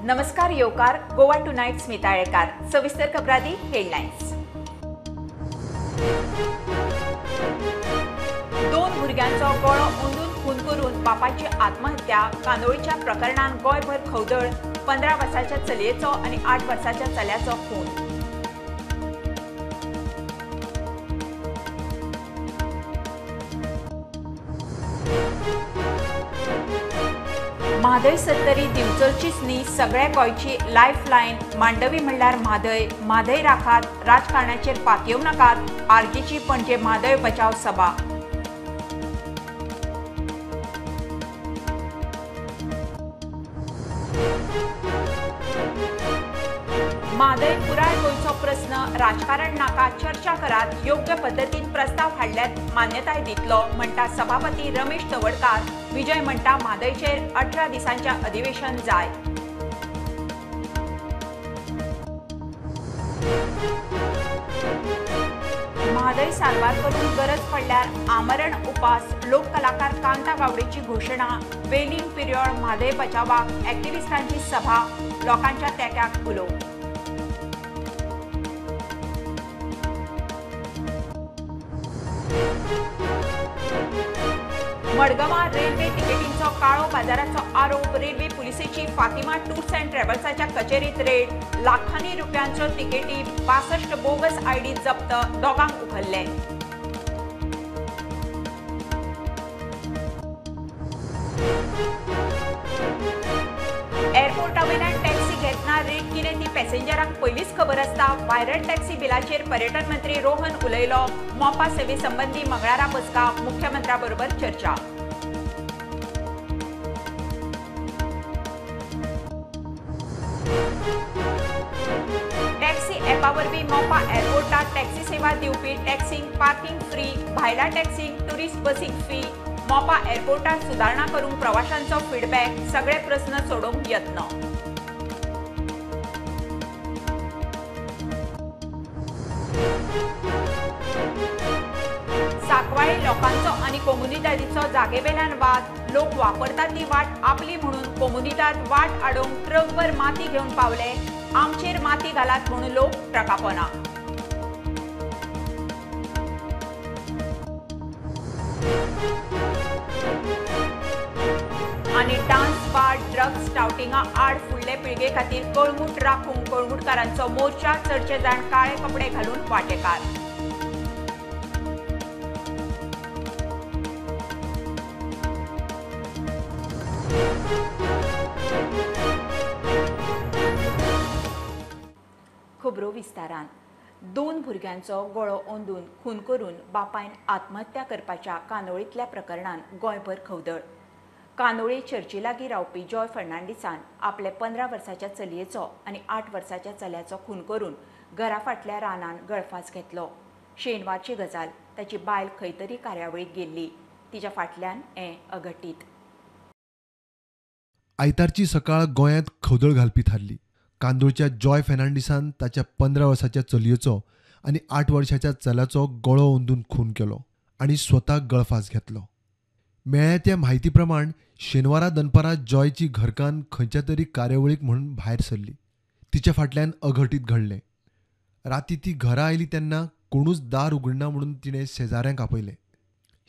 नमस्कार येवकार गोवा टुनाइट स्मिताळेकार सविस्तर खबरादी हेडलाइन्स। दोन भुरग्यांचो गळो ओंदून खून करून बापाची आत्महत्या कांदोळीच्या प्रकरणात गोयभर खवदळ 15 वर्साच्या चलयेचो आणि 8 वर्साच्या चल्याचो खून। म्हादय सत्तरी दिवचलचीच न्ही सगळ्या गोंयची लायफलायन मांडवी म्हणल्यार म्हादय राखात राजकारणाचेर पातयेव नाकात आरजीची पणजे म्हादय बचाव सभा। म्हादय पुराय गोंयचो प्रस्न राजकारण नाका चर्चा करात योग्य पद्धतीन प्रस्ताव हाडल्यात मान्यताय दितलो म्हणटा सभापती रमेश तवडकार। विजय म्हणटा म्हादयचेर 18 दिसांच्या अधिवेशन जाय। म्हादय सारवार करून गरज पडल्यार आमरण उपास लोक कलाकार कांता गावडेची घोषणा। वेलिंग पिरियड म्हादय बचावाक एक्टिविस्टांची सभा लोकांच्या तेक्याक उलो। मडगांवां रेल्वे तिकेटींचो काळो बाजाराचो आरोप रेल्वे पुलिसेची फातिमा टूर्स अँड ट्रॅव्हल्साच्या कचेरीत रेड लाखांनी रुपयांच्यो तिकेटी 62 बोगस आयडी जप्त दोगांक उखल्ले। एअरपोर्टावेल्यान टॅक्सी घेतना रेट कितें ती पॅसेंजरांक पयलींच खबर आसता। व्हायरल टॅक्सी बिलाचेर पर्यटन मंत्री रोहन उलयलो। मोपा सेवे संबंधी मंगळारा बसका मुख्यमंत्र्या बरोबर चर्चा। टॅक्सी ॲपा वरवीं मोपा एअरपोर्टात टॅक्सी सेवा दिवपी टॅक्सींक पार्किंग फ्री भायल्या टॅक्सींक टुरिस्ट बसींक फी मोपा एअरपोर्टात सुदारणा करूंक प्रवाशांचो फीडबॅक सगळे प्रस्न सोडोवंक यत्न। साकवाळे लोकांचो आणि कोमुनिदादीचो जागेवेल्यान वाद लोक वापरतात ती वाट आपली म्हणून कोमुनिदाद वाट आडोवंक ट्रकभर माती घेवन पावले। आमचेर माती घालात म्हणून लोक ट्रकापोना। आणि डान्स बार ड्रग्स टाउटिंगा आड फुडले पिळगे खातीर कळंगूट राखूंक कळंगूटकारांचो मोर्चा चडचे जाण काळे कपडे घालून वांटेकार। खबरो विस्तारान दोन भुरग्यांचो गळो ओंदून खून करून बापायन आत्महत्या करपाच्या कांदोळीतल्या प्रकरणात गोंयभर खवदळ। कांदोळी चर्ची लागीं रावपी जॉय फर्नांडिसान आपले 15 वर्साच्या चलयेचो आणि 8 वर्साच्या चल्याचो खून करून घरा फाटल्या रानान गळफास घेतलो। शेनवारची गजाल ताची बायल खंय तरी कार्यावळीक गेल्ली तिच्या फाटल्यान हें अघटीत। आयतारची सकाळ गोंयांत खवदळ घालपी थारली। कांदोळच्या जॉय फर्नांडिसान ताच्या 15 वर्साच्या चलयेचो आणि 8 वर्साच्या चल्याचो गळो ओंदून खून केलो आणि स्वता गळफास घेतलो। मेळ्ळ्या त्या म्हायती प्रमाण शेनवारा दनपारा जॉयची घरकान्न खंयच्या तरी कार्यावळीक म्हणून भायर सरली। तिच्या फाटल्यान अघटीत घडलें। राती ती घरा आयली तेन्ना कोणूच दार उगडना म्हणून तिणें शेजाऱ्यांक आपयलें।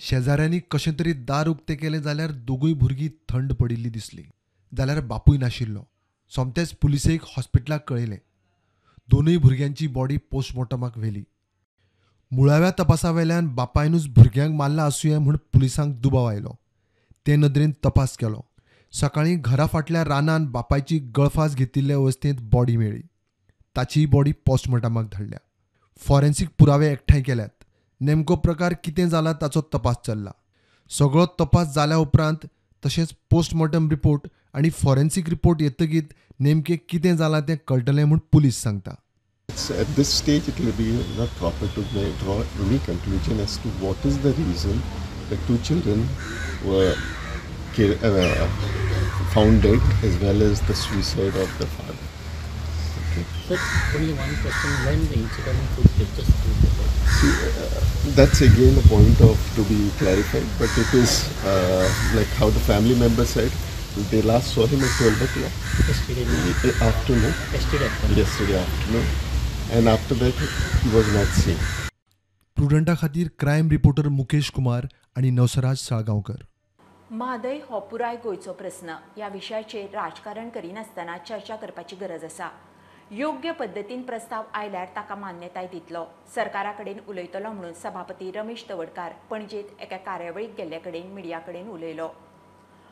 शेजाऱ्यांनी कशें तरी दार उक्तें केलें जाल्यार दोगूय भुरगीं थंड पडिल्लीं दिसलीं। जाल्यार बापूय नाशिल्लो। सोमतेच पुलिसेक हॉस्पिटलाक कळयलें। दोनूय भुरग्यांची बॉडी पोस्टमॉर्टमाक व्हेली। मुळाव्या तपासावेल्यान बापायनूच भुरग्यांक मारला आसूंये म्हूण पुलिसांक दुबाव आयलो। ते नदरेन तपास केलो। सकाळीं घरा फाटल्या रानान बापायची गळफास घेतिल्ले अवस्थेंत बॉडी मेळ्ळी। ताची बॉडी पोस्टमॉर्टमाक धाडल्या। फॉरेन्सीक पुरावे एकठांय केल्यात। नेमको प्रकार कितें जाला ताचो तपास चल्ला। सगळो तपास जाल्या उपरांत तशेंच पोस्टमॉर्टम रिपोर्ट आणि फॉरेन्सीक रिपोर्ट येतकीत नेमकें कितें जालां तें कळटलें म्हूण पुलीस सांगता। At this stage, it will be not proper to draw any conclusion as to what is the reason the two children were found dead, as well as the suicide of the father. Okay. Sir, only one question: when the incident took place? See, that's again a point of to be clarified, but it is like how the family member said. They last saw him at 12 o'clock Yesterday, afternoon, yesterday afternoon, and after that he was not seen. प्रुडंटा खातीर crime reporter Mukesh Kumar आणि नवसराज साळगांवकर. म्हादय हो पुराय गोंयचो प्रस्न ह्या विशयाचेर राजकारण करिनासतना चर्चा करपाची गरज आसा. योग्य पद्दतीन प्रस्ताव आयल्यार ताका मान्यताय दितलो. सरकारा कडेन उलयतलो म्हणून सभापती रमेश तवडकार पणजेंत एका कार्यावळीक गेल्ले कडेन मिडिया कडेन उलयलो.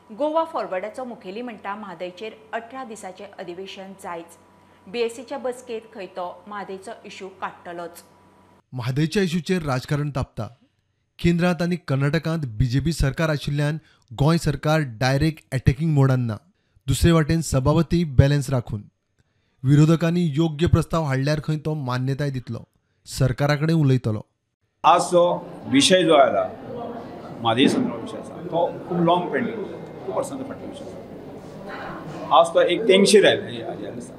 गोवा फॉरवर्डाचो मुखेली म्हणटा म्हादयचेर 18 दिसांचें अधिवेशन जायच. बीएसीच्या बसकेंत खंय तो म्हादयचो इशू काडटलोच. म्हादयच्या इशूचेर राजकारण तापता. केंद्रांत आनी कर्नाटकांत बीजेपी सरकार आशिल्ल्यान गोंय सरकार डायरेक्ट अटॅकिंग मोडान ना. दुसरे वाटेन सभापती बॅलन्स राखून विरोधकांनी योग्य प्रस्ताव हाडल्यार खंय तो मान्यताय दितलो. सरकारा कडेन उलयतलो. आज जो विषय जो आयला म्हादय संदर्भात विषय आसा तो खूब लॉंग पेंडींग खूब वर्सांचो फाटलो विषय आसा. आज तो एक तेंगशीर आयला आसा.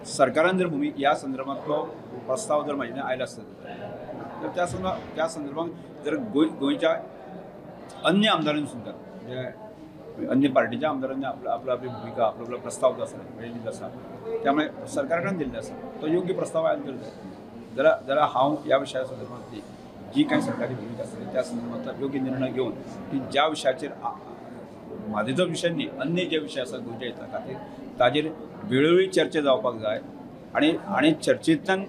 सरकारान जर ह्या संदर्भांतलो प्रस्ताव जर म्हाजे आयला आसत तर त्या संदर्भात जर गोंयच्या अन्य आमदारांनी सुद्दां जे अन्य पार्टीच्या आमदारांनी आपली भूमिका आपलो प्रस्ताव जो आसा दिल्लो आसा त्यामुळे सरकारा कडेन दिल्लो आसा तो योग्य प्रस्ताव आयला जर जाल्यार हांव ह्या विशया संदर्भांतली जी काही सरकारी भूमिका आसतली त्या संदर्भांतलो योग्य निर्णय घेवन की ज्या विशयाचेर म्हादयचो विशय न्ही अन्य जे विशय आसा गोंयच्या हिता खातीर ताजेर वेळोवेळी चर्चा जावपाक जाय आनी चर्चेंतल्यान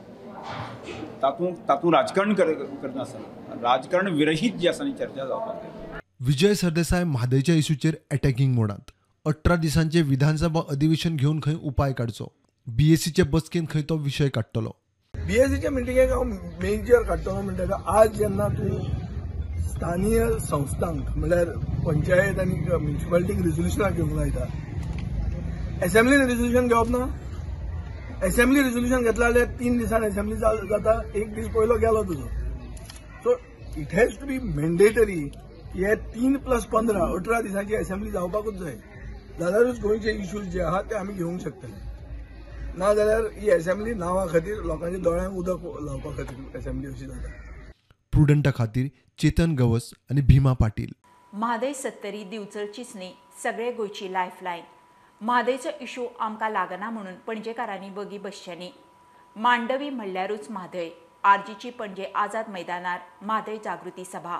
तातूंत राजकारण करनासतना राजकारण विरहीत जी आसा न्ही चर्चा जावपाक जाय. विजय सरदेसाय म्हादयच्या इशूचेर अटॅकिंग मोडांत. 18 दिसांचे विधानसभा अधिवेशन घेवन खंय उपाय काडचो. बीएसीच्या बसकेन खंय तो विशय काडटलो. बीएसीच्या मिटिंगेक हांव मेजर काडटलो म्हणटा आज जेन्ना तूं स्थानीय संस्थांक म्हणल्यार पंचायत आनी म्युनिसिपालिटीक रिझोल्युशनाक घेवंक लायता. असेंब्लीन रिझोल्युशन घेवप ना. असेंब्ली रिझोल्युशन घेतला जाल्यार 3 दिसान असेंब्ली जाता. 1 दीस पयलो गेलो तुजो. So it has to be mandatory हे 3+15 18 दिसांची असेंब्ली जावपाकूच जाय. जाल्यारूच गोंयचे इश्यूज जे आहात ते आमी घेवंक शकतले. ना जाल्यार ही असेंब्ली नांवा खातीर लोकांच्या दोळ्यांक उदक लावपा खातीर असेंब्ली अशी जाता. प्रुडंटा खातीर चेतन गवस आणि भीमा पाटील. म्हादय 70 दिवचलचीच न्ही सगळे गोंयची लायफलायन. म्हादयचो इशू आमकां लागना म्हणून पणजेकारांनी बगी बसचें न्ही. मांडवी म्हणल्यारूच म्हादय. आरजीची पणजे आझाद मैदानार म्हादय जागृती सभा.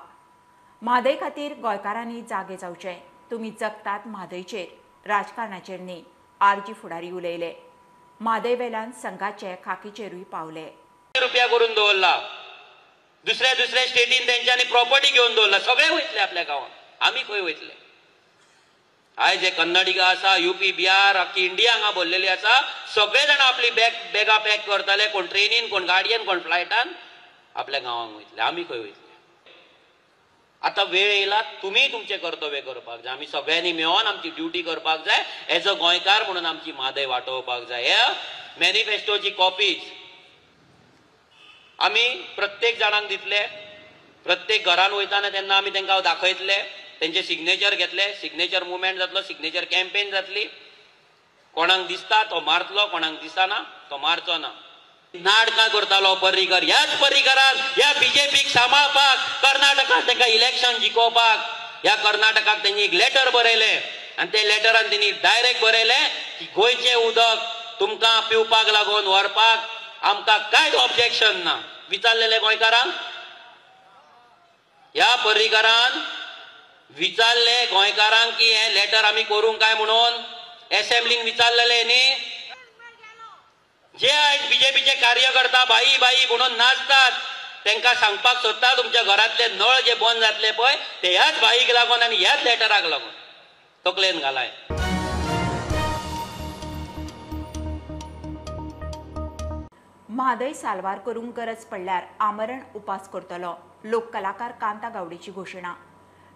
म्हादय खातीर गोंयकारांनी जागे जावचे. तुमी जगतात म्हादयचेर राजकारणाचेर न्ही. आरजी फुडारी उलयले. म्हादय वेल्यान संघाचे खाकीचेरूय पावले. रुपया करून दवरला. दुसऱ्या स्टेटीन तेंच्यांनी प्रॉपर्टी घेवन दवरला. सगळे वयतले आपल्या गांवांत. आमी खंय वयतले. आयज जे कन्नडिगा आसा यूपी बिहार आख्खी इंडिया हांगा भरलेली आसा. सगळे जाण आपली बॅगा पॅक करतले. कोण ट्रेनीन कोण गाडयेन कोण फ्लायटान आपल्या गांवांक वयतले. आमी खंय वयतले. आतां वेळ येयला तुमी तुमचें कर्तव्य करपाक जाय. आमी सगळ्यांनी मेळोन आमची ड्युटी करपाक जाय. एज अ गोंयकार म्हणून आमची म्हादय वाटोवपाक जाय. ह्या मॅनिफेस्टोची कॉपीज आमी प्रत्येक जाणांक दितले. प्रत्येक घरान वयताना तेन्ना आमी तांकां दाखयतले. तेंचे सिग्नेचर घेतले. सिग्नेचर मुवमेंट जातलो. सिग्नेचर कॅम्पेन जातली. कोणाक दिसता तो मारतलो. कोणाक दिसना तो मारचो ना. नाटकां करतालो पर्रीकर. ह्याच पर्रीकरान ह्या बीजेपीक सांबाळपाक कर्नाटकांत तांकां इलेक्शन जिखोवपाक ह्या कर्नाटकाक तेंनी एक लेटर बरयलें आनी ते लेटरान तेणी डायरेक्ट बरयलें की गोंयचें उदक तुमकां पिवपाक लागून व्हरपाक आमकां कांयच ऑब्जेक्शन ना. विचारलेले गोंयकारांक. ह्या पर्रीकरान विचारले गोंयकारांक की हें लेटर आमी करूंक काय म्हणून. असेंब्लीन विचारलेले न्ही. जे आयज बीजेपीचे कार्यकर्ता बाई बाई म्हणून नाचतात तांकां सांगपाक सोदता तुमच्या घरांतले नळ जे बंद जातले पळय ते ह्याच बाईक लागून आनी ह्याच लेटराक लागून. तकलेन घालाय. म्हादय साल्वार करूंक गरज पडल्यार आमरण उपास करतलो. लोक कलाकार कांता गावडेची घोशणा.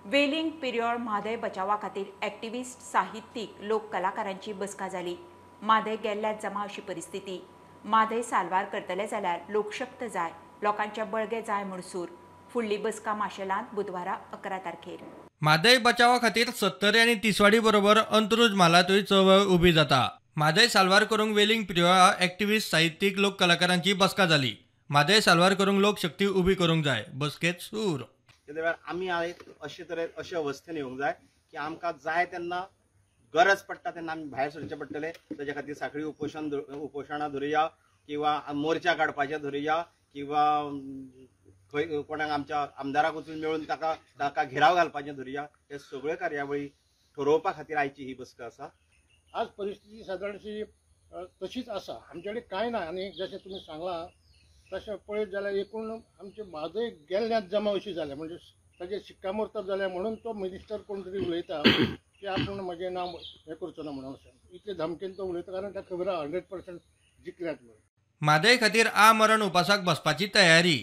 वेलिंग पिरियड म्हादय बचावा खातीर एक्टिव्हिस्ट साहित्यीक लोक कलाकारांची बसका जाली. म्हादय गेल्ल्यात जमा अशी परिस्थिती. म्हादय साल्वार करतले जाल्यार लोकशक्त जाय. लोकांचे बळगे जाय म्हणसूर. फुडली बसका माशेलांत बुधवारा 11 तारखेर. म्हादय बचावा खातीर 70 आनी तिसवाडी बरोबर अंत्रुज म्हालांतूय चळवळ उबी जाता. म्हादय साल्वार करूंक वेलिंग पिरियड एक्टिव्हिस्ट साहित्यीक लोक कलाकारांची बसका जाली. म्हादय साल्वार करूंक लोकशक्ती उबी करूंक जाय. बसकेत सूर. आमी अशे तरेन अशे अवस्थेन येवंक जाय की आमकां जाय तेन्ना गरज पडटा तेन्ना आमी भायर सरचे पडटले. ताचे खातीर साखळी उपोशणां धरुया किंवा मोर्चा काडपाचे धरुया किंवा खंय कोणाक आमच्या आमदाराक वचून मेळून ताका घेराव घालपाचें धरुया. हे सगळ्यो कार्यावळी ठरोवपा खातीर आयची ही बसका आसा. आज परिस्थिती सादारणशी तशीच आसा. आमचे कडेन कांय ना आनी जशें तुमी सांगलां तशें पळयत जाल्यार एकूण आमचे म्हादय गेल्ल्यात जमा अशी जाल्या म्हणजे ताजेर शिक्कामोर्तब जाल्या म्हणून तो मिनिस्टर कोण तरी उलयता की आपूण म्हजें नांव हें करचो ना म्हणून अशें इतले धमकेन तो उलयता कारण ताका खबर आहा 100% जिखल्यात म्हणून. म्हादय खातीर आमरण उपासाक बसपाची तयारी.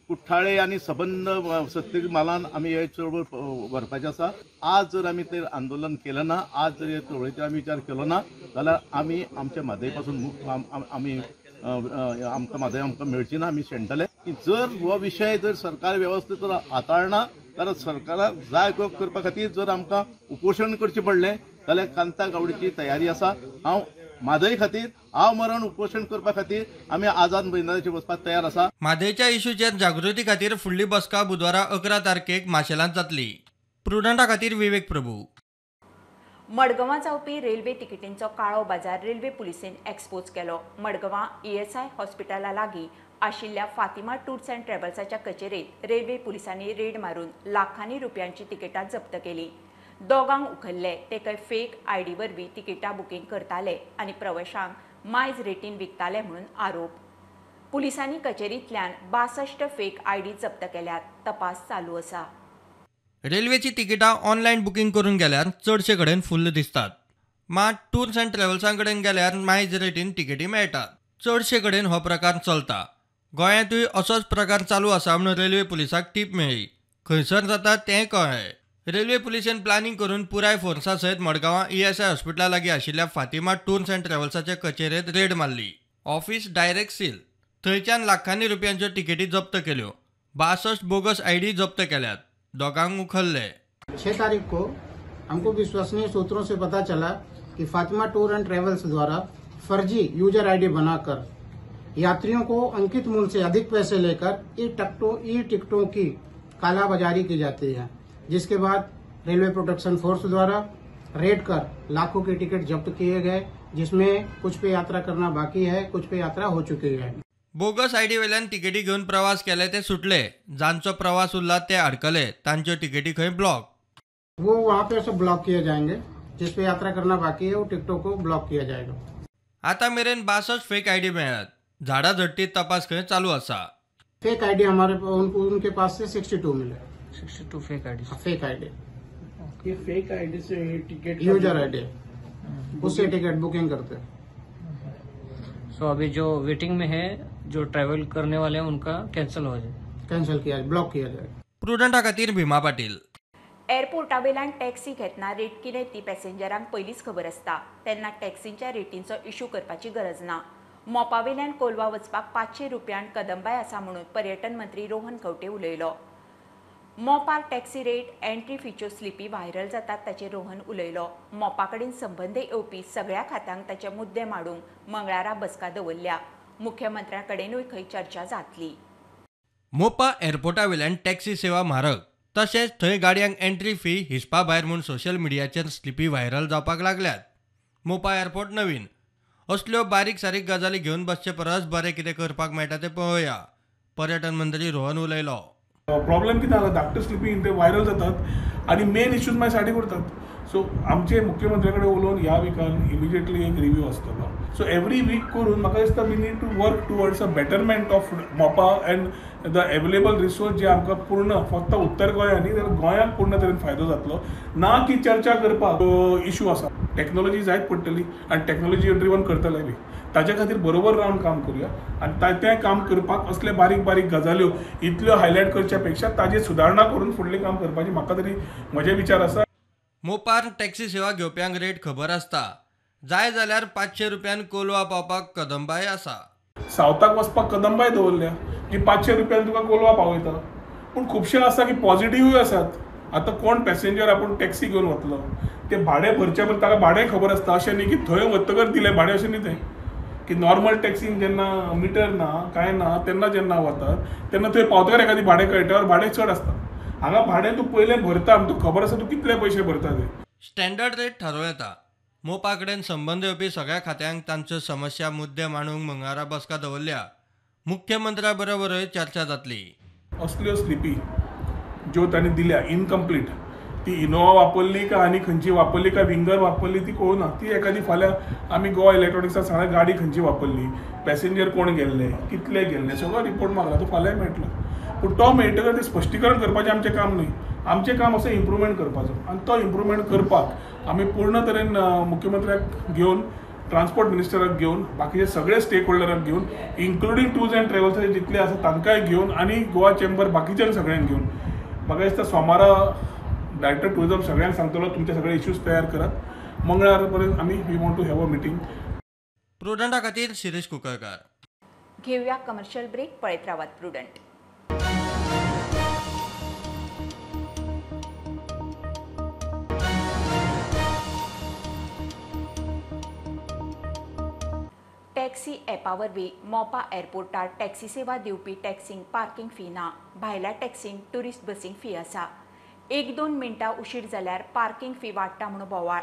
कुठ्ठाळे आणि सबंद सत्तेक मालान आमी हे चळवळ व्हरपाचें आसा. आज जर आमी ते आंदोलन केलें ना, आज जर हे चळवळीचेर आमी विचार केलो ना जाल्यार आमी आमच्या म्हादय पासून आमी आमकां म्हादय आमकां मेळची ना, आमी शेणटले. जर हो विशय जर सरकार वेवस्थीत हाताळना जाल्यार सरकाराक जाय तो करपा खातीर जर आमकां उपोशण करचें पडलें जाल्यार कांता गावडेची तयारी आसा. हांव म्हादय खातीर मरण उपोशण करपा खातीर आमी आझाद मैदानाचेर वचपाक तयार आसा. म्हादयच्या इश्यूचेर जागृती खातीर फुडली बसका बुधवारा 11 तारखेक माशेलांत जातली. प्रुडंटा खातीर विवेक प्रभू. मडगांवां जावपी रेल्वे तिकेटींचो काळो बाजार रेल्वे पुलिसेन एक्सपोज केलो. मडगांवां ESI हॉस्पिटला लागीं आशिल्ल्या फातिमा टूर्स अँड ट्रॅव्हल्साच्या कचेरेंत रेल्वे पुलिसांनी रेड मारून लाखांनी रुपयांची तिकेटां जप्त केली. दोगांक उखल्ले ते खंय फेक ID वरवीं तिकेटां बुकींग करताले आनी प्रवाशांक मायज रेटीन विकताले म्हणून आरोप. पुलिसांनी कचेरींतल्यान 62 फेक ID जप्त केल्यात. तपास चालू आसा. रेल्वेची तिकेटां ऑनलायन बुकींग करून गेल्यार चडशे कडेन फुल्ल दिसतात. मात टूर्स अँड ट्रॅव्हल्सां कडेन गेल्यार मायज रेटीन तिकेटी मेळटात. चडशे कडेन हो प्रकार चलता. गोंयांतूय असोच प्रकार चालू आसा म्हणून रेल्वे पुलिसाक टीप मेळ्ळी. खंयसर जाता तें कळ्ळें. रेल्वे पुलिसेन प्लॅनिंग करून पुराय फोर्सा सयत मडगांवां ESI हॉस्पिटला लागीं आशिल्ल्या फातिमा टूर्स अँड ट्रॅव्हल्साचे कचेरेंत रेड मारली. Office direct seal. थंयच्यान लाखांनी रुपयांच्यो तिकेटी जप्त केल्यो. 62 बोगस ID जप्त केल्यात. दोगांक उखल्ले. 6 तारीख को हमको विश्वसनीय सूत्रों से पता चला कि फातिमा टूर एंड ट्रैवल्स द्वारा फर्जी यूजर ID बनाकर यात्रियों को अंकित मूल्य से अधिक पैसे लेकर ई टिकटों की कालाबाजारी की जाती है, जिसके बाद रेलवे प्रोटेक्शन फोर्स द्वारा रेड कर लाखों के टिकट जब्त किए गए, जिसमें कुछ पे यात्रा करना बाकी है, कुछ पे यात्रा हो चुकी है. बोगस ID वेल्यान तिकेटी घेवन प्रवास केले ते सुटले. जांचो प्रवास उरला ते अडकले. तांच्यो तिकेटी खंय ब्लॉक. वो वहाँ पे सब ब्लॉक किए जाएंगे. जिस पे यात्रा करना बाकी है वो टिकटों को ब्लॉक किया जाएगा. आता मेरेन 62 फेक ID मेळ्ळ्यात. झाडा झडटीत तपास खंय चालू आसा. फेक ID हमारे उनके पास से 62 मिले. 62 फेक ID. Fake ID. ये फेक ID से टिकट यूजर ID उससे टिकट बुकिंग करते हैं. सो अभी जो वेटिंग में है, जो ट्रैवल करने वाले हैं उनका कैंसिल हो जाए. कैंसिल किया, ब्लॉक किया जाए. प्रुडंटा खातीर भीमा पाटील. एअरपोर्टा वेल्यान टॅक्सी घेतना रेट कितें ती पॅसेंजरांक पयलींच खबर आसता. तेन्ना टॅक्सींच्या रेटींचो इश्यू करपाची गरज ना. मोपा वेल्यान कोलवा वचपाक 500 रुपयान कदंबाय आसा म्हणून पर्यटन मंत्री रोहन खंवटे उलयलो. मोपार टॅक्सी रेट एंट्री फीच्यो स्लिपी व्हायरल जातात ताचेर रोहन उलयलो. मोपा कडेन संबंद येवपी सगळ्या खात्यांक ताचे मुद्दे मांडूंक मंगळारा बसका दवरल्या. मुख्यमंत्र्या कडेनूय खंय चर्चा जातली. मोपा एअरपोर्टा वेल्यान टॅक्सी सेवा म्हारग. तशेंच थंय गाडयांक एंट्री फी हिसपा भायर म्हूण सोशल मिडियाचेर स्लिपी व्हायरल जावपाक लागल्यात. मोपा एअरपोर्ट नवीन. असल्यो बारीक सारीक गजाली घेवन बसचे परस बरें कितें करपाक मेळटा तें पळोवया. पर्यटन मंत्री रोहन उलयलो. प्रॉब्लेम कितें जाला, धाकटे स्लिपी ते व्हायरल जातात आनी मेन इश्यूज मागीर सायडीक उरतात. सो आमचे मुख्यमंत्री कडेन उलोवन ह्या विकान इमिजिएटली एक रिव्यू आसतलो. सो एवरी वीक करून म्हाका दिसता we need to work towards a betterment of Mopa and the available resource जे आमकां पूर्ण फक्त उत्तर गोंयान न्ही तर गोंयाक पूर्ण तरेन फायदो जातलो. ना की चर्चा करपाक इश्यू आसा. टॅक्नॉलॉजी जायत पडटली आनी टॅक्नॉलॉजी ड्रिवन करतले बी. ताच्या खातीर बरोबर रावन काम करूया आनी तें काम करपाक असले बारीक बारीक गजाल्यो इतल्यो हायलायट करच्या पेक्षा ताजी सुदारणा करून फुडलें काम करपाची म्हाका तरी म्हजे विचार आसा. मोपार टॅक्सी सेवा घेवप्यांक रेट खबर आसता. जाय जाल्यार 500 रुपयान कोलवा पावपाक कदंबाय आसा. सावथाक वचपाक कदंबाय दवरल्या जी 500 रुपयान तुका कोलवा पावयता. पूण खुबशे आसा की पॉझिटिव्हूय आसात. आतां कोण पॅसेंजर आपूण टॅक्सी घेवन वतलो ते भाडें भरच्या पयलीं ताका भाडें खबर आसता. अशें न्ही की थंय वतकर दिलें भाडें अशें न्ही तें. की नॉर्मल टॅक्सीन जेन्ना मिटर ना कांय ना तेन्ना जेन्ना वतात तेन्ना थंय पावतकर एखादी भाडें कळटा भाडें चड आसता. हांगा भाडें तूं पयलें भरता तुका खबर आसा तूं कितले पयशे भरता ते. स्टँडर्ड रेट ठरवं येता. मोपा कडेन संबंद येवपी सगळ्या खात्यांक तांच्यो समस्या मुद्दे मांडूंक मंगळारा बसका दवरल्या. मुख्यमंत्र्या बरोबरूय चर्चा जातली. असल्यो स्लिपी ज्यो तांणी दिल्या इनकम्प्लीट, ती इनोवा वापरली का आनी खंयची वापरली का विंगर वापरली ती कळुना. ती एखादी फाल्यां आमी गोवा इलेक्ट्रॉनिक्सा सांगला गाडी खंयची वापरली, पॅसेंजर कोण गेल्ले, कितले गेल्ले, सगळो रिपोर्ट मागला. तो फाल्यां मेळटलो. पूण तो मेळटकर ते स्पश्टीकरण करपाचें आमचें काम न्हय. आमचें काम असो इम्प्रुवमेंट करपाचो. आनी तो इम्प्रुवमेंट करपाक आमी पूर्ण तरेन मुख्यमंत्र्याक घेवन, ट्रान्सपोर्ट मिनिस्टराक घेवन, बाकीचे सगळे स्टेक होल्डराक घेवन, इन्क्लुडींग टूर्स अँड ट्रॅव्हल्साचे जितले आसा तांकांय घेवन आनी गोवा चेंबर बाकीच्यांक सगळ्यांक घेवन म्हाका दिसता सोमारा डायरेक्टर टुरिझम सगळ्यांक सांगतलो तुमचे सगळे इश्यूज तयार करात. मंगळार पर्यंत आमी we want to have a meeting. प्रुडंटा खातीर शिरीष कुंकळकार. घेऊया कमर्शियल ब्रेक. पळयत रावात प्रुडंट. टॅक्सी ॲपा वरवीं मोपा एअरपोर्टार टॅक्सी सेवा दिवपी टॅक्सींक पार्किंग फी ना. भायल्या टॅक्सींक टुरिस्ट बसींक फी आसा. 1-2 मिनटां उशीर जाल्यार पार्किंग फी वाडटा म्हणून बोवाळ.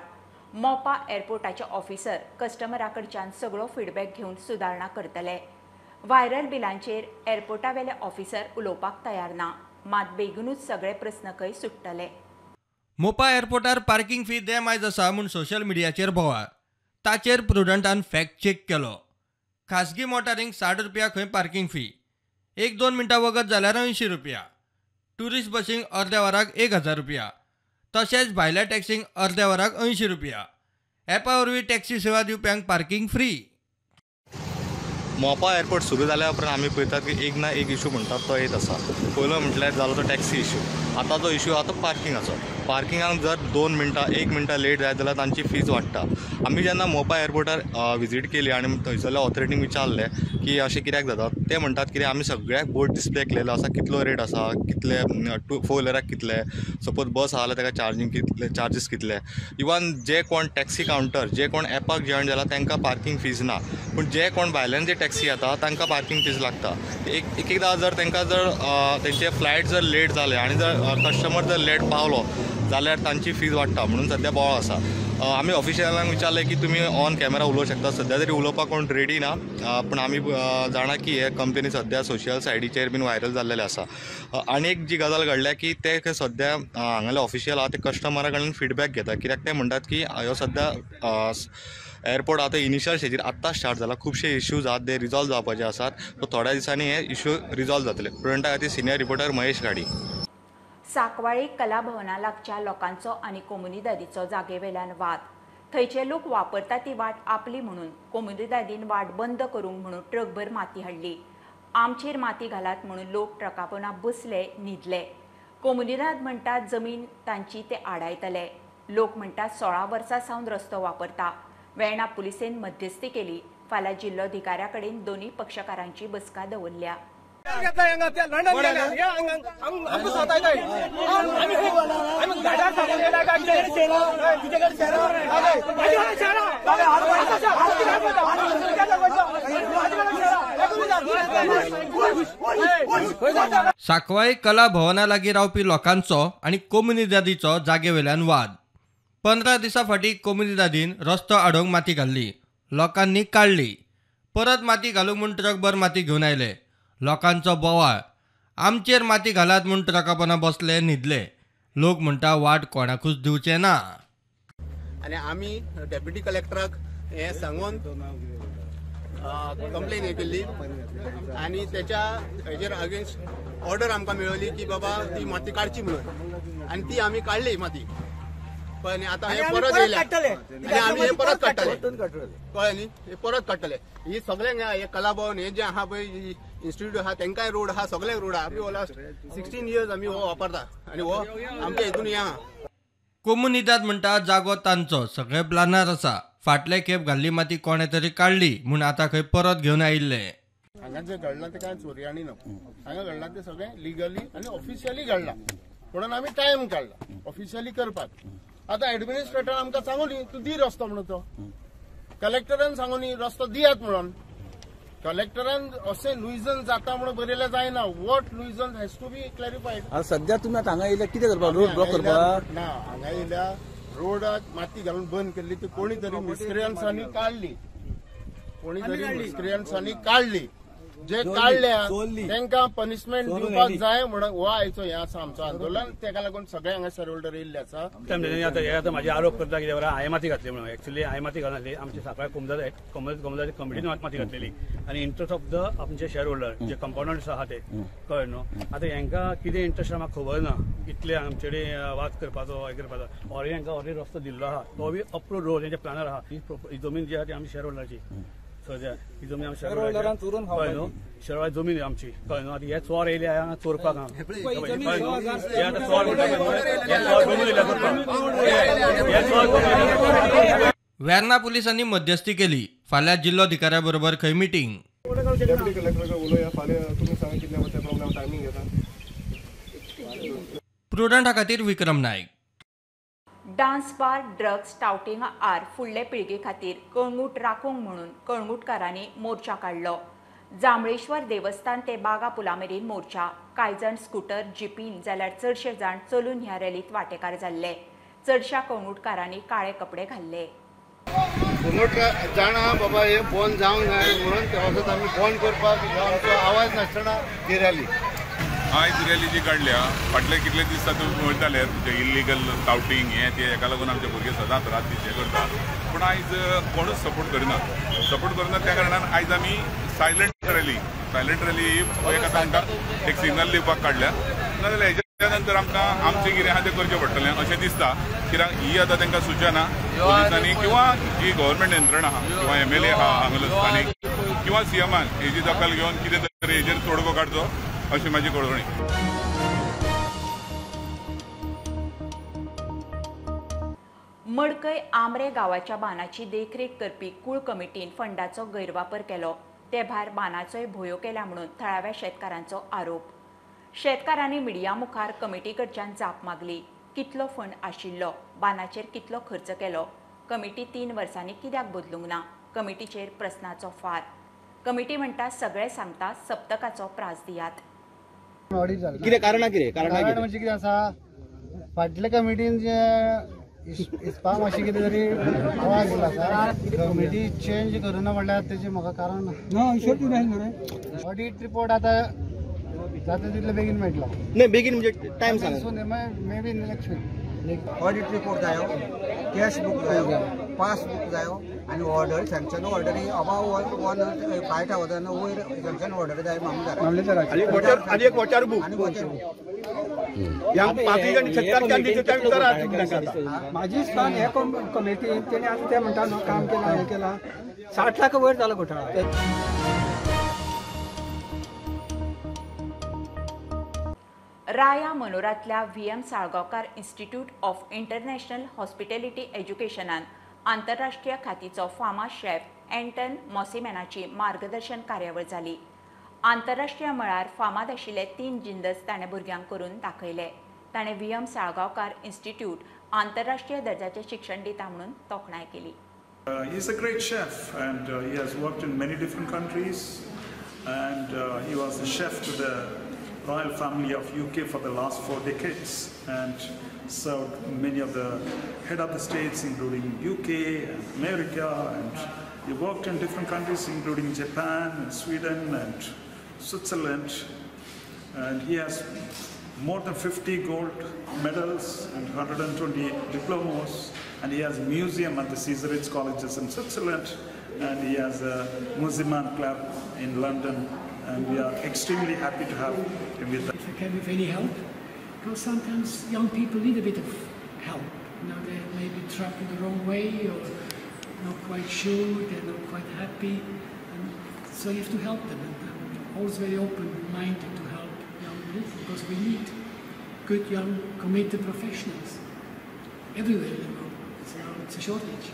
मोपा एअरपोर्टाचे ऑफिसर कस्टमरा कडच्यान सगळो फीडबॅक घेवन सुदारणा करतले. व्हायरल बिलांचेर एअरपोर्टावेले ऑफिसर उलोवपाक तयार ना. मात बेगीनूच सगळे प्रस्न खंय सुट्टले. मोपा एअरपोर्टार पार्किंग फी दे मायज आसा म्हूण सोशल मिडियाचेर बोवाळ. ताचेर प्रुडंटान फॅक्ट चेक केलो. खासगी मोटारींक 60 रुपया खंय पार्किंग फी, 1-2 मिनटां वगत जाल्यार 80 रुपया. टुरिस्ट बसींक अर्द्या वराक 1000 रुपया. तशेंच भायल्या टॅक्सींक अर्द्या वराक 80 रुपया. ॲपा वरवीं टॅक्सी सेवा दिवप्यांक पार्किंग फ्री. मोपा एअरपोर्ट सुरू जाल्या उपरांत आमी पळयतात की एक ना एक इशू म्हणटात तो येत आसा. पयलो म्हटल्यार जालो तो टॅक्सी इशू. आतां जो इशू आहा तो पार्किंगाचो. पार्किंगाक जर 2 मिनटां 1 मिनटां लेट जायत जाल्यार तांची फीज वाडटा. आमी जेन्ना मोपा एअरपोर्टार विजीट केली आनी थंयसरल्या ऑथॉरिटींक विचारलें की अशें कित्याक जाता, ते म्हणटात की आमी सगळ्याक बोर्ड डिस्प्ले केलेलो आसा कितलो रेट आसा, कितले 4 व्हिलराक कितले, सपोज बस आहा जाल्यार ताका चार्जीस कितले. इवन जे कोण टॅक्सी कावंटर, जे कोण एपाक जॉयन जाला तांकां पार्किंग फीज ना. पूण जे कोण भायल्यान जे टॅक्सी येता तांकां पार्किंग फीज लागता. एकदां जर तांकां जर तेंचे फ्लायट जर लेट जाले आनी जर कस्टमर जर लेट पावलो जाल्यार तांची फीज वाडटा म्हणून सद्या बोवाळ आसा. आमी ऑफिशियलांक विचारलें की तुमी ऑन कॅमेरा उलोवंक शकता. सद्या तरी उलोवपाक कोण रेडी ना. पूण आमी जाणा की हे कंपनी सद्या सोशल सायडीचेर बीन व्हायरल जाल्लेले आसा. आनी एक जी गजाल घडल्या की ते सद्या हांगाले ऑफिशियल आहा ते कस्टमरा कडल्यान फीडबॅक घेता. कित्याक ते म्हणटात की ह्यो सद्या एअरपोर्ट आतां इनिशियल स्टेजीर आत्तां स्टार्ट जाला. खुबशे इश्यूज आहात ते रिजॉल्व जावपाचे आसात. सो थोड्या दिसांनी हे इश्यू रिजॉल्व जातले. प्रुडंटा खातीर सिनियर रिपोर्टर महेश गाडी. साकवाळी कला भवना लागच्या लोकांचो आनी कोमुनिदादीचो जागेवेल्यान वाद. थंयचे लोक वापरता ती वाट आपली म्हणून कोमुनिदादीन वाट बंद करूंक म्हणून ट्रकभर माती हाडली. आमचेर माती घालात म्हणून लोक ट्रका पोंदा बसले, न्हिदले. कोमुनिदाद म्हणटात जमीन तांची ते आडायतले. लोक म्हणटात 16 वर्सां सावन रस्तो वापरता. वेर्णा पुलिसेन मध्यस्थी केली. फाल्यां जिल्लोधिकाऱ्या कडेन दोनूय पक्षकारांची बसका दवरल्या. साकवाळी कला भवना लागीं रावपी लोकांचो आनी कोमुनिदादीचो जागेवेल्यान वाद. 15 दिसां फाटीं कोमुनिदादीन रस्तो आडोवंक माती घाल्ली. लोकांनी काडली. परत माती घालूंक म्हूण ट्रकभर माती घेवन आयले. लोकांचो बोवाळ. आमचेर माती घालात म्हूण ट्रका पोंदा बसले, न्हिदले. लोक म्हणटा वाट कोणाकूच दिवचे ना. आनी आमी डेप्युटी कलेक्टराक हें सांगून कंप्लेन हे केल्ली आनी हेजेर अगेन्स्ट ऑर्डर आमकां मेळ्ळी की बाबा ती माती काडची म्हणून. आनी ती आमी काडली माती. पण आतां हे परत येयले आनी आमी हे परत काडटले. कळ्ळें न्ही, हे परत काडटले. ही सगळ्यांक हे कला भवन हे जे आहा पळय इन्स्टिट्यूट आहा तेंकाय रोड आहा, सगळ्यांक रोड आहा. आमी हो लास्ट 16 इयर्स आमी हो वापरता आनी हो आमच्या हितून हे आहा. कोमुनिदाद म्हणटा जागो तांचो, सगळे प्लानार आसा. फाटले खेप घाल्ली माती कोणे तरी काडली म्हूण आतां खंय परत घेवन आयिल्ले. हांगा जे घडलां ते कांय चोरयांनी न्हू. हांगा घडलां ते सगळें लिगली आनी ऑफिशियली घडलां. म्हणून आमी टायम काडला ऑफिशियली करपाक. आतां एडमिनिस्ट्रेटर आमकां सांगूनी तूं दी रस्तो म्हणून. तो कलेक्टरान सांगूनी रस्तो दियात म्हणून. कलेक्टरान असे नुइजन जाता म्हणून बरयलें जायना. वॉट नुइजन हॅज टू बी क्लॅरिफायड. सध्या तुमी हांगा येयल्या कितें करपाक? रोड ब्लॉक करपाक? ना, हांगा येयल्या रोडाक माती घालून बंद केल्ली ती कोणी तरी मिस्क्रियन्सांनी काढली जे काढल्या तांकां पनिशमेंट दिवपाक जाय म्हणून हो आयचो हें आसा आमचो आंदोलन तेका लागून सगळे हांगा शेअर होल्डर येयल्ले आसा. आता म्हाजे आरोप करता की हांवें माती घातली म्हणून एक्चुअली हांवें माती घालनासली आमची साखळ्या कोमदाची कमिटीन माती घातलेली आनी इंट्रस्ट ऑफ द आमचे शेअर होल्डर जे कंपाउंडर्स आहा ते कळ्ळें न्हू. आतां हांकां कितें इंट्रस्ट म्हाका खबर ना इतले आमचे कडेन वाद करपाचो हें करपाचो ऑलरेडी हांकां ऑलरेडी रस्तो दिल्लो आहा तो बी अप्रूव्ड रोड तेंचे प्लॅनर आहा ही जमीन जी आहा ती आमी शेअर होल्डराची सद्या ही जमीन आमी शेअर कळ्ळें न्हू शेअर जमीन आमची कळ्ळें न्हू. आतां हे चोर येयले हांगा चोरपाक वेर्ना पुलिसांनी मध्यस्थी केली. फाल्यां जिल्लोधिकाऱ्याबरोबर खंय मिटींग. प्रुडंटा खातीर विक्रम नायक. डान्स बार ड्रग्स टाउटिंग आड फुडले पिळगे खातीर कळंगूट राखूंक म्हणून कळंगूटकारांनी मोर्चा काडलो. जांबळेश्वर देवस्थान ते बागा पुला मेरेन मोर्चा. कांय जाण स्कूटर जिपीन जाल्यार चडशे जाण चलून ह्या रॅलीत वांटेकार जाल्ले. चडशा कळंगूटकारांनी काळे कपडे घाल्ले. जाणा बाबा हे बंद जावंक जाय म्हणून ते वखद आमी बंद करपाक आमचो आवाज नासतना ती रॅली आयज रॅली जी काडल्या फाटले कितले दीस तातूंत वयताले इल्लीगल टाउटिंग हें तें हेका लागून आमचे भुरगे सदांच रात दीस हें करता पूण आयज कोणूच सपोर्ट करिना त्या कारणान आयज आमी सायलंट रॅली एका तांकां एक सिग्नल दिवपाक काडल्या नाजाल्यार हेच्या नंतर आमकां आमचें कितें आहा तें करचें पडटलें अशें दिसता. कित्याक ही आतां तांकां सुचना पुलिसांनी किंवा जी गव्हर्मेंट यंत्रणा आहा किंवा MLA आहा हांगासर स्थानीक किंवा CMान हेजी दखल घेवन कितें तरी हेजेर तोडगो काडचो अशी माझी कळवणी. मडकय आमरे गांवाच्या बांदाची देखरेख करपी कुळ कमिटीन फंडाचो गैरवापर केलो. ते भायर बांदाचोय भोयो केला म्हणून थळाव्या शेतकारांचो आरोप. शेतकारांनी मिडिया मुखार कमिटी कडच्यान जाप मागली. कितलो फंड आशिल्लो, बांदाचेर कितलो खर्च केलो, कमिटी 3 वर्सांनी कित्याक बदलूंक ना, कमिटीचेर प्रस्नाचो फार. कमिटी म्हणटा सगळे सांगता सप्तकाचो प्रास दियात. कितें कारण म्हणजे कितें आसा फाटल्या कमिटीन जे इस्पा मातशें कितें तरी आवाज दिला आसा कमिटी चेंज करूना म्हणल्यार तेजें म्हाका कारण ना. ऑडिट रिपोर्ट आतां जाता तितले बेगीन मेळटलो. नाही बेगीन म्हणजे टायम सांगा. Maybe next week audit report जायो, कॅश बुक जायो, पासबुक जायो आनी ऑर्डर सँक्शन ऑर्डरी अबाव 5 थावजंड वयर सँक्शन ऑर्डर जाय मामलेदाराची आनी एक वॉचर बुक म्हाजी स्थान हे कमिटीन तेणे आतां ते म्हणटा न्हू काम केलां हें केलां 60 लाख वयर जालो घोटाळा. राया मनोरातल्या VM Salgaocar institute of international hospitality एज्युकेशनान आंतरराष्ट्रीय खातीचो फामाद शेफ एंटन मॉसिमॅनाची मार्गदर्शन कार्यावळ जाली. आंतरराष्ट्रीय मळार फामाद आशिल्ले 3 जिनस ताणें भुरग्यांक करून दाखयले. ताणें VM साळगांवकार इन्स्टिट्यूट आंतरराष्ट्रीय दर्जाचें शिक्षण दिता म्हणून तोखणाय केली. He is a great chef and he has worked in many different countries and he was the chef to the royal family of UK for the last 4 decades and served many of the head of the states including UK and America, and he worked in different countries including Japan and Sweden and Switzerland, and he has more than 50 gold medals and 120 diplomas, and he has a museum at the Caesaritz colleges in Switzerland, and he has a Museum Club in London, and we are extremely happy to have him with us. If I can be of any help, because sometimes young people need a bit of help. You know, they may be trapped in the wrong way or not quite sure, they're not quite happy, and so you have to help them. And I'm always very open-minded to help young people because we need good, young, committed professionals everywhere in the world. It's a shortage.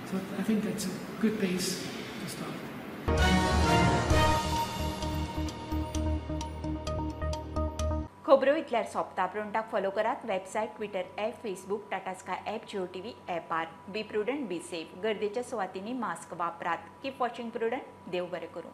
So I think that's a good base to start. खबरो इतल्यार सोंपता. प्रुडंटाक follow करात. Website, Twitter app, Facebook, Tata sky app, Jio TV ॲपार. Be prudent, be safe. गर्देच्या सुवातींनी mask वापरात. Keep watching prudent. देव बरें करूं.